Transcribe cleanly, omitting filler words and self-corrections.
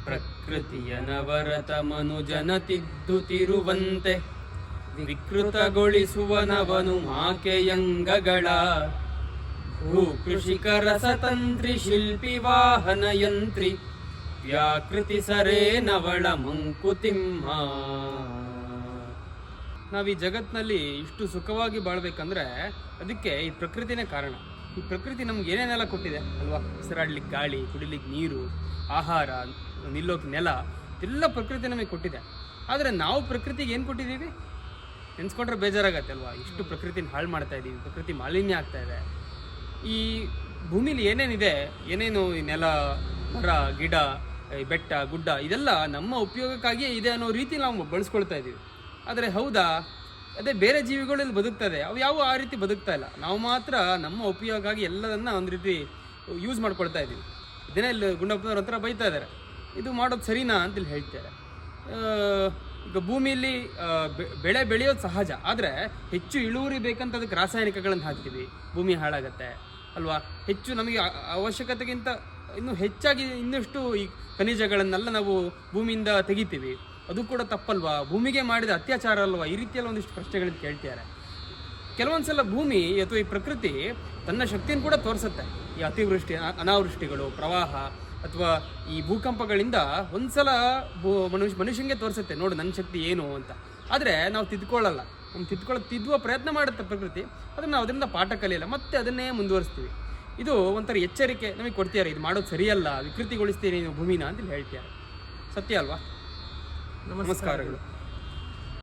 ಪ್ರಕೃತಿಯ ನವರತ ಮನುಜನ ತಿದ್ದುತ್ತಿರುವಂತೆ ವಿಕೃತಗೊಳಿಸುವನವನು ಆಕೆಯಂಗಗಳ ಭೂ ಕೃಷಿಕರ ಸತಂತ್ರಿ ಶಿಲ್ಪಿ ವಾಹನ ಯಂತ್ರಿ ವ್ಯಾಕೃತಿ ಸರೇ ನವಳ ಮಂಕುತಿಮ್ಮ. ನಾವು ಈ ಜಗತ್ತಿನಲ್ಲಿ ಇಷ್ಟು ಸುಖವಾಗಿ ಬಾಳ್ಬೇಕಂದ್ರೆ ಅದಕ್ಕೆ ಈ ಪ್ರಕೃತಿನೇ ಕಾರಣ. ಈ ಪ್ರಕೃತಿ ನಮ್ಗೆ ಏನೇನೆಲ್ಲ ಕೊಟ್ಟಿದೆ ಅಲ್ವಾ? ಉಸಿರಾಡ್ಲಿಕ್ಕೆ ಗಾಳಿ, ಕುಡಿಲಿಕ್ಕೆ ನೀರು, ಆಹಾರ, ನಿಲ್ಲೋಕೆ ನೆಲ, ಎಲ್ಲ ಪ್ರಕೃತಿ ನಮಗೆ ಕೊಟ್ಟಿದೆ. ಆದರೆ ನಾವು ಪ್ರಕೃತಿಗೆ ಏನು ಕೊಟ್ಟಿದ್ದೀವಿ ನೆನ್ಸ್ಕೊಂಡ್ರೆ ಬೇಜಾರಾಗತ್ತೆ ಅಲ್ವಾ? ಇಷ್ಟು ಪ್ರಕೃತಿನ ಹಾಳು ಮಾಡ್ತಾ ಇದ್ದೀವಿ, ಪ್ರಕೃತಿ ಮಾಲಿನ್ಯ ಆಗ್ತಾ ಇದೆ. ಈ ಭೂಮಿಲಿ ಏನೇನಿದೆ, ಏನೇನು ಈ ನೆಲ, ಮರ, ಗಿಡ, ಬೆಟ್ಟ, ಗುಡ್ಡ, ಇದೆಲ್ಲ ನಮ್ಮ ಉಪಯೋಗಕ್ಕಾಗಿಯೇ ಇದೆ ಅನ್ನೋ ರೀತಿ ನಾವು ಬಳಸ್ಕೊಳ್ತಾ ಇದ್ದೀವಿ. ಆದರೆ ಹೌದಾ? ಅದೇ ಬೇರೆ ಜೀವಿಗಳಲ್ಲಿ ಬದುಕ್ತದೆ, ಅವು ಯಾವ ಆ ರೀತಿ ಬದುಕ್ತಾ ಇಲ್ಲ. ನಾವು ಮಾತ್ರ ನಮ್ಮ ಉಪಯೋಗಕ್ಕಾಗಿ ಎಲ್ಲದನ್ನ ಒಂದು ರೀತಿ ಯೂಸ್ ಮಾಡ್ಕೊಳ್ತಾ ಇದ್ದೀವಿ. ಇದನ್ನೇ ಇಲ್ಲಿ ಗುಂಡಪ್ಪನವ್ರ ಹತ್ರ ಬೈತಾ ಇದ್ದಾರೆ, ಇದು ಮಾಡೋದು ಸರಿನಾ ಅಂತೇಳಿ ಹೇಳ್ತಾರೆ. ಈಗ ಭೂಮಿಯಲ್ಲಿ ಬೆಳೆ ಬೆಳೆಯೋದು ಸಹಜ, ಆದರೆ ಹೆಚ್ಚು ಇಳುವರಿ ಬೇಕಂತ ಅದಕ್ಕೆ ರಾಸಾಯನಿಕಗಳನ್ನು ಹಾಕ್ತೀವಿ, ಭೂಮಿ ಹಾಳಾಗತ್ತೆ ಅಲ್ವಾ? ಹೆಚ್ಚು ನಮಗೆ ಅವಶ್ಯಕತೆಗಿಂತ ಇನ್ನೂ ಹೆಚ್ಚಾಗಿ ಇನ್ನಷ್ಟು ಈ ಖನಿಜಗಳನ್ನೆಲ್ಲ ನಾವು ಭೂಮಿಯಿಂದ ತೆಗಿತೀವಿ. ಅದು ಕೂಡ ತಪ್ಪಲ್ವಾ? ಭೂಮಿಗೆ ಮಾಡಿದ ಅತ್ಯಾಚಾರ ಅಲ್ವಾ? ಈ ರೀತಿಯಲ್ಲ ಒಂದಿಷ್ಟು ಪ್ರಶ್ನೆಗಳನ್ನು ಕೇಳ್ತಾರೆ. ಕೆಲವೊಂದ್ಸಲ ಭೂಮಿ ಅಥವಾ ಈ ಪ್ರಕೃತಿ ತನ್ನ ಶಕ್ತಿಯನ್ನು ಕೂಡ ತೋರಿಸುತ್ತೆ. ಈ ಅತಿವೃಷ್ಟಿ, ಅನಾವೃಷ್ಟಿಗಳು, ಪ್ರವಾಹ ಅಥವಾ ಈ ಭೂಕಂಪಗಳಿಂದ ಒಂದ್ಸಲ ಮನುಷ್ಯನಿಗೆ ತೋರಿಸುತ್ತೆ, ನೋಡು ನನ್ನ ಶಕ್ತಿ ಏನು ಅಂತ. ಆದರೆ ನಾವು ತಿದ್ಕೊಳ್ಳಲ್ಲ, ತಿದ್ದುವ ಪ್ರಯತ್ನ ಮಾಡುತ್ತೆ ಪ್ರಕೃತಿ. ಅದನ್ನು ನಾವು ಅದರಿಂದ ಪಾಠ ಕಲಿಯಲ್ಲ, ಮತ್ತೆ ಅದನ್ನೇ ಮುಂದುವರಿಸ್ತೀವಿ. ಇದು ಒಂಥರ ಎಚ್ಚರಿಕೆ ನಮಗೆ ಕೊಡ್ತೀಯಾರೆ, ಇದು ಮಾಡೋದು ಸರಿಯಲ್ಲ, ವಿಕೃತಿಗೊಳಿಸ್ತೀನಿ ನೀವು ಭೂಮಿನ ಅಂತ ಹೇಳ್ತೀಯಾರೆ. ಸತ್ಯ ಅಲ್ವಾ? ನಮಸ್ಕಾರಗಳು.